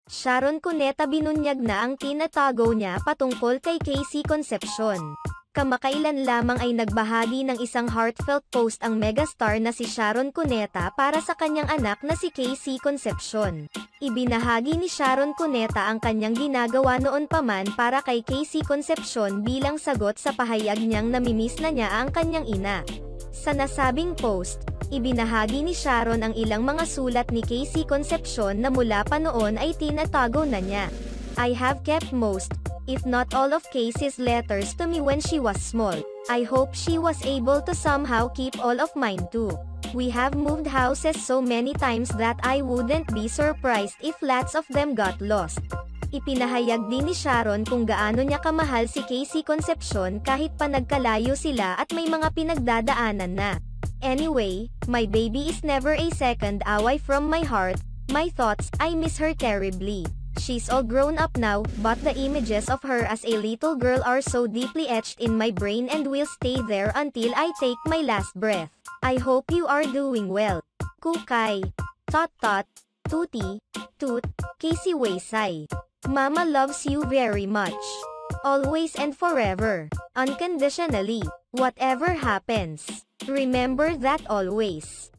Sharon Cuneta binunyag na ang tinatago niya patungkol kay Casey Concepcion. Kamakailan lamang ay nagbahagi ng isang heartfelt post ang megastar na si Sharon Cuneta para sa kanyang anak na si Casey Concepcion. Ibinahagi ni Sharon Cuneta ang kanyang ginagawa noon pa man para kay Casey Concepcion bilang sagot sa pahayag niyang namimiss na niya ang kanyang ina. Sa nasabing post, ibinahagi ni Sharon ang ilang mga sulat ni Casey Concepcion na mula pa noon ay tinatago na niya. I have kept most, if not all of Casey's letters to me when she was small. I hope she was able to somehow keep all of mine too. We have moved houses so many times that I wouldn't be surprised if lots of them got lost. Ipinahayag din ni Sharon kung gaano niya kamahal si Casey Concepcion kahit pa nagkalayo sila at may mga pinagdadaanan na. Anyway, my baby is never a second away from my heart, my thoughts, I miss her terribly. She's all grown up now, but the images of her as a little girl are so deeply etched in my brain and will stay there until I take my last breath. I hope you are doing well. Kukay. Tot tot. Tuti. Toot. Casey Waysay. Mama loves you very much. Always and forever. Unconditionally. Whatever happens. Remember that always.